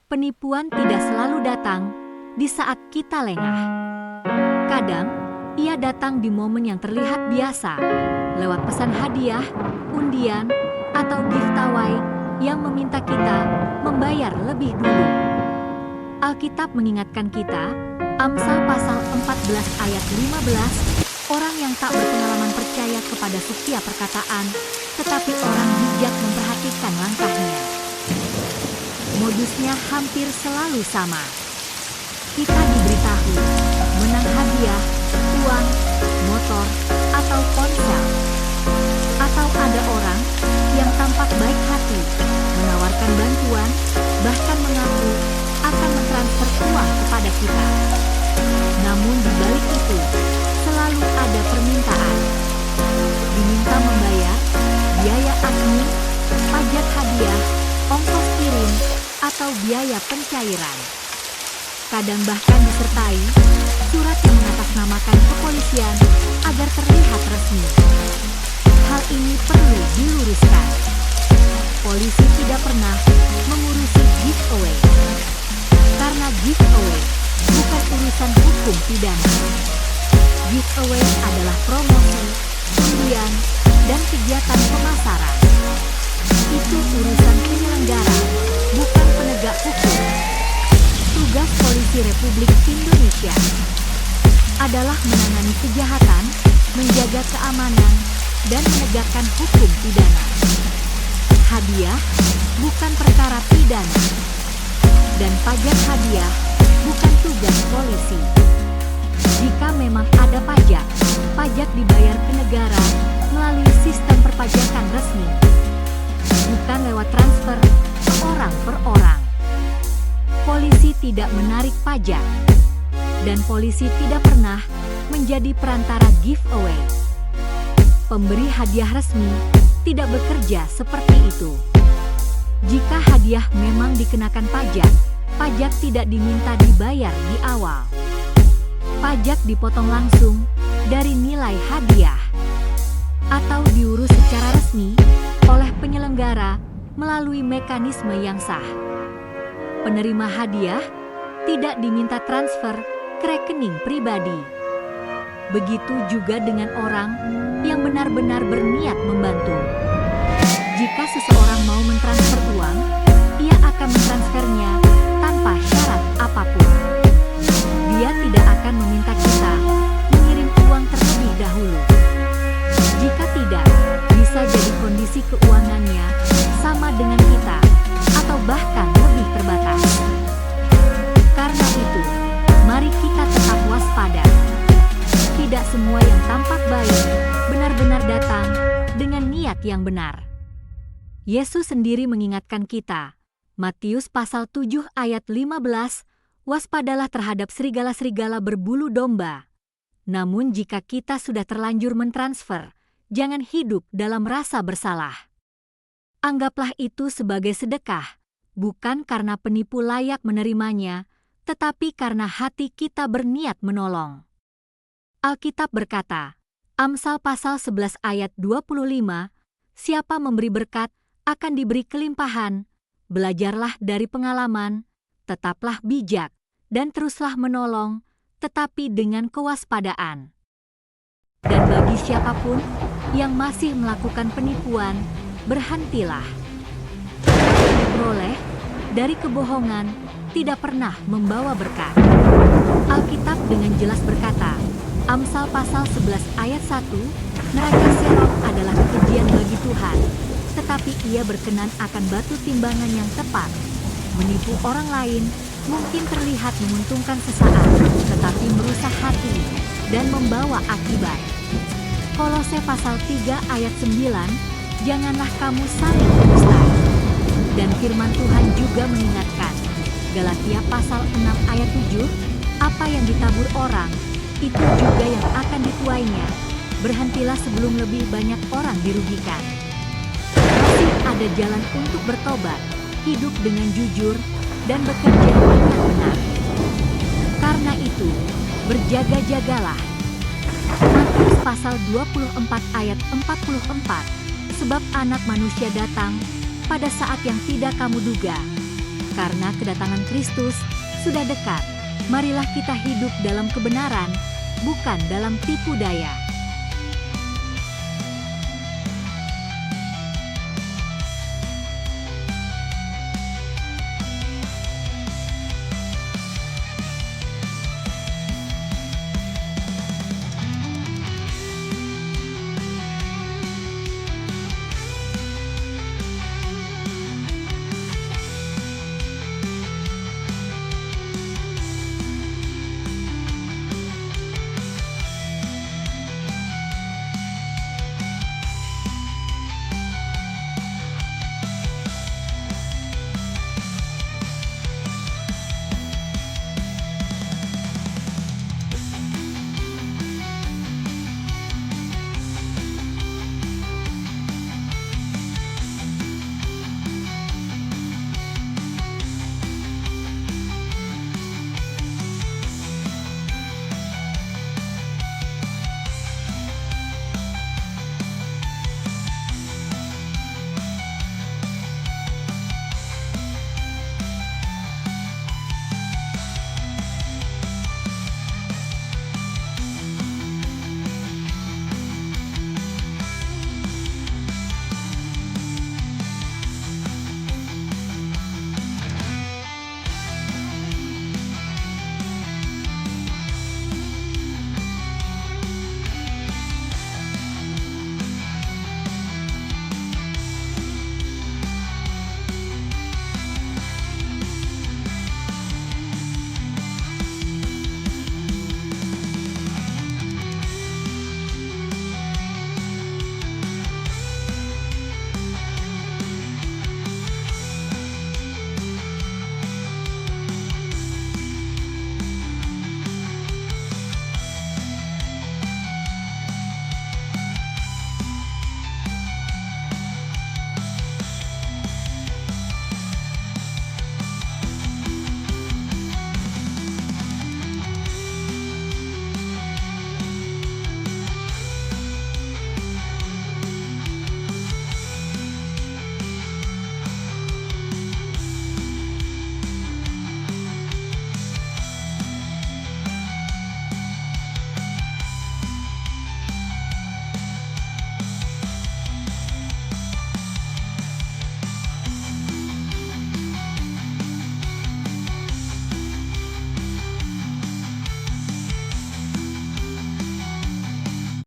Penipuan tidak selalu datang di saat kita lengah. Kadang, ia datang di momen yang terlihat biasa, lewat pesan hadiah, undian, atau giveaway yang meminta kita membayar lebih dulu. Alkitab mengingatkan kita, Amsal pasal 14 ayat 15, orang yang tak berpengalaman percaya kepada setiap perkataan, tetapi orang bijak memperhatikan langkahnya. Modusnya hampir selalu sama. Kita diberitahu menang hadiah, uang, motor, atau ponsel. Atau ada orang yang tampak baik hati, menawarkan bantuan, bahkan mengaku akan mentransfer uang kepada kita. Namun di balik itu, selalu ada permintaan. Diminta membayar biaya admin, pajak hadiah, ongkos kirim, atau biaya pencairan. Kadang bahkan disertai surat yang mengatasnamakan kepolisian agar terlihat resmi. Hal ini perlu diluruskan. Polisi tidak pernah mengurusi giveaway. Karena giveaway bukan urusan hukum pidana. Giveaway adalah promosi, undian, dan kegiatan pemasaran. Itu urusan penyelenggara, bukan penegak hukum. Tugas Polisi Republik Indonesia adalah menangani kejahatan, menjaga keamanan, dan menegakkan hukum pidana. Hadiah bukan perkara pidana, dan pajak hadiah bukan tugas polisi. Jika memang ada pajak, pajak dibayar ke negara melalui sistem perpajakan resmi, bukan lewat transfer ke orang per orang. Polisi tidak menarik pajak, dan polisi tidak pernah menjadi perantara giveaway. Pemberi hadiah resmi tidak bekerja seperti itu. Jika hadiah memang dikenakan pajak, pajak tidak diminta dibayar di awal. Pajak dipotong langsung dari nilai hadiah, atau diurus secara resmi oleh penyelenggara melalui mekanisme yang sah. Penerima hadiah tidak diminta transfer ke rekening pribadi. Begitu juga dengan orang yang benar-benar berniat membantu. Jika seseorang mau mentransfer uang, ia akan mentransfernya tanpa syarat apapun. Dia tidak akan meminta kita mengirim uang terlebih dahulu. Jika tidak, bisa jadi kondisi keuangannya sama dengan kita, atau bahkan lebih terbatas. Karena itu, mari kita tetap waspada. Tidak semua yang tampak baik benar-benar datang dengan niat yang benar. Yesus sendiri mengingatkan kita, Matius pasal 7 ayat 15, waspadalah terhadap serigala-serigala berbulu domba. Namun jika kita sudah terlanjur mentransfer, jangan hidup dalam rasa bersalah. Anggaplah itu sebagai sedekah, bukan karena penipu layak menerimanya, tetapi karena hati kita berniat menolong. Alkitab berkata, Amsal pasal 11 ayat 25, siapa memberi berkat akan diberi kelimpahan, belajarlah dari pengalaman, tetaplah bijak, dan teruslah menolong, tetapi dengan kewaspadaan. Dan bagi siapapun yang masih melakukan penipuan, berhentilah. Peroleh dari kebohongan tidak pernah membawa berkat. Alkitab dengan jelas berkata, Amsal pasal 11 ayat 1, neraca Serok adalah kekejian bagi Tuhan, tetapi ia berkenan akan batu timbangan yang tepat. Menipu orang lain mungkin terlihat menguntungkan sesaat, tetapi merusak hati dan membawa akibat. Kolose pasal 3 ayat 9, janganlah kamu saling berdusta. Dan firman Tuhan juga mengingatkan, Galatia pasal 6 ayat 7, apa yang ditabur orang, itu juga yang akan dituainya. Berhentilah sebelum lebih banyak orang dirugikan. Masih ada jalan untuk bertobat, hidup dengan jujur, dan bekerja dengan benar. Karena itu, berjaga-jagalah. Matius pasal 24 ayat 44, sebab anak manusia datang pada saat yang tidak kamu duga. Karena kedatangan Kristus sudah dekat, marilah kita hidup dalam kebenaran, bukan dalam tipu daya.